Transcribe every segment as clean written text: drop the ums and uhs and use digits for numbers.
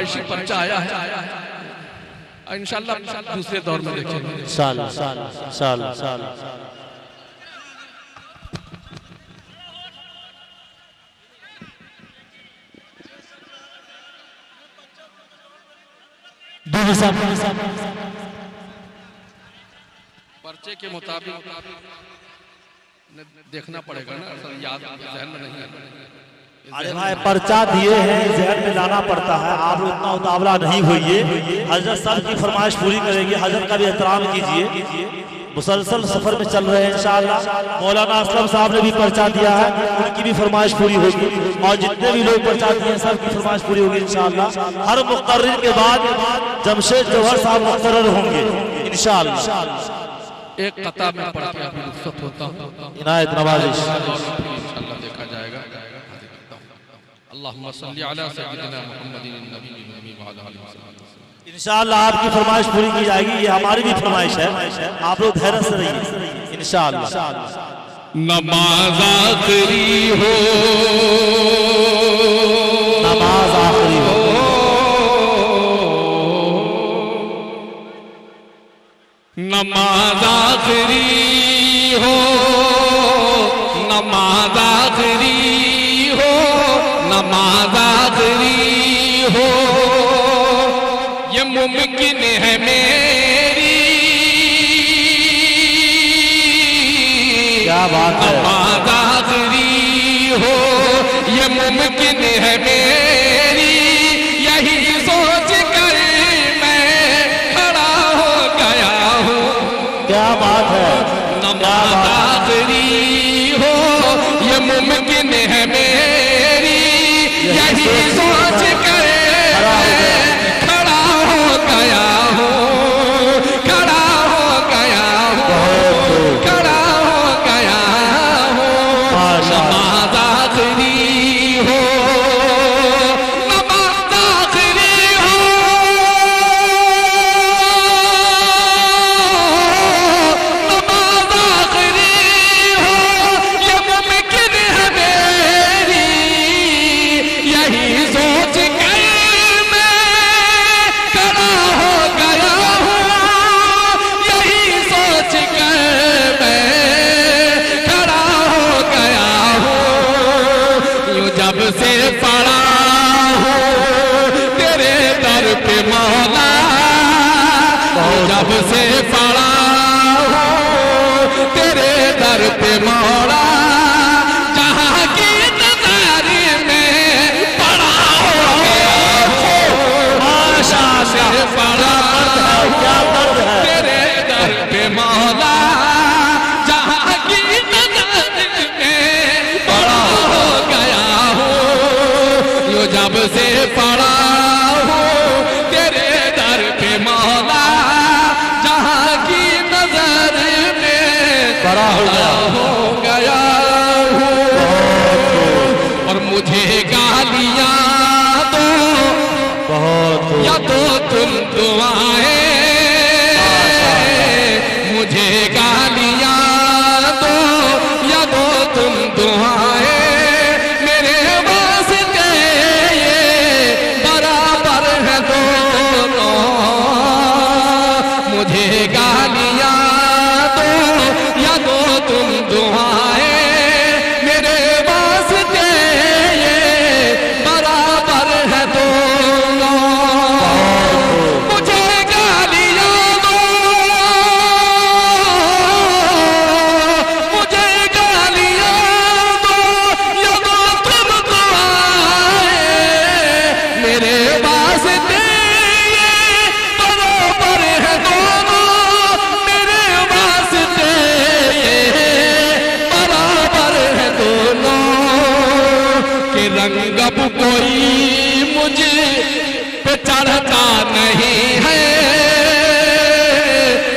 फरमाइशी पर्चा आया है, इंशाअल्लाह दूसरे दौर में देखेंगे। पर्चे के मुताबिक देखना पड़ेगा ना, याद जहन में नहीं है। अरे भाई पर्चा दिए हैं, जहन में लाना पड़ता है, आप उतना उतावला नहीं होइए। हजरत साहब की फरमाइश पूरी करेंगे, हजरत का भी एहतराम कीजिए। मुसलसल सफर में चल रहे हैं इंशाअल्लाह। मौलाना असलम साहब ने भी पर्चा दिया है, उनकी भी फरमाइश पूरी होगी, और जितने भी लोग पर्चा दिए हैं सबकी फरमाइश पूरी होगी इंशाअल्लाह। हर मुकर्रिर के बाद जमशेद जौहर साहब मुकर्रर होंगे इंशाअल्लाह। एक कता में पढ़ के अभी रुखसत होता हूं, इनायत नवाजिश इंशाअल्लाह देखा जाएगा। अल्लाहुम्मा सल्ली अला सय्यिदिना मुहम्मदिन नबी व अला आलिहि वसल्लम। इंशाअल्लाह आपकी फरमाइश पूरी की जाएगी, ये हमारी भी फरमाइश है, आप लोग धैर्य से रहिए इंशाअल्लाह। नमाज आखिरी हो, नमाज आखिरी हो, नमाज आखिरी हो, नमाज आखिरी हो, नमाज आखिरी हो, ये मुमकिन है मेरी, क्या बात है, नमाज आखिरी हो, ये मुमकिन है मेरी, यही सोच कर मैं खड़ा हो गया हूँ। क्या बात है, नमाज आखिरी हो, ये मुमकिन है मेरी, यही सोच कर खड़ा हो गया हूँ, खड़ा हो गया हूँ, खड़ा हो गया हूँ। नमाज आखिरी हो, नमाज आखिरी हो, नमाज आखिरी हो, ये मुमकिन है मेरी, यही सोच कर मैं खड़ा हो गया हूँ, यही सोच कर मैं खड़ा हो गया हूँ। यूं जब से पड़ा हूँ तेरे दर पे मौला, जब से पड़ा हूँ तेरे दर पे मौला, जहाँ की नजर में पड़ा हो गया हूँ, माशाअल्लाह से पड़ा हूँ तेरे दर पे मौला, जहाँ की नजर में पड़ा हो गया हूँ। यूं जब से पड़ा हूँ तेरे दर पे मौला, जहाँ की नजर में बड़ा हो गया हूँ। और मुझे गालियाँ दो बहुत या तो तुम दुआएं, मुझे गालियाँ दो या दो तुम दुआएं, मेरे वास्ते ये बराबर है दोनों। मुझे गालियाँ दो या दो तुम दुआएं, मेरे वास्ते ये बराबर है दोनों। मुझे गालियाँ दो, मुझे गालियाँ दो या दो तुम दुआएं, मेरे वास्ते ये बराबर है दोनों, मेरे वास्ते ये बराबर है दोनों। कि रंग अब कोई मुझे पे चढ़ता नहीं है,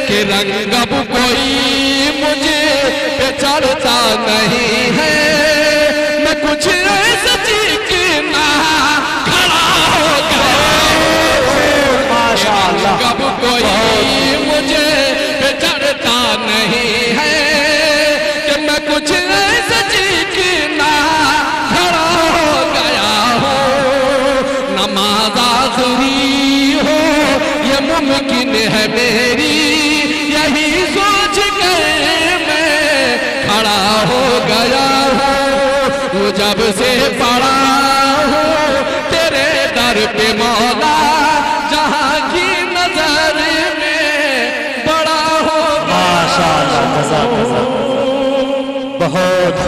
कि रंग अब कोई मुझे पे चढ़ता नहीं है, मैं कुछ ऐसा चीखना खड़ा हो गया, माशाअल्लाह। रंग अब कोई मुझे पे चढ़ता नहीं है, कि मैं कुछ ऐसा चीखना खड़ा हो गया हूँ। नमाज आखिरी मुमकिन है मेरी, यही सोच कर मैं खड़ा हो गया हूँ। जब से पड़ा हूँ तेरे दर पे मौला, जहाँ की नजर में बड़ा हो गया। माशाअल्लाह, बहुत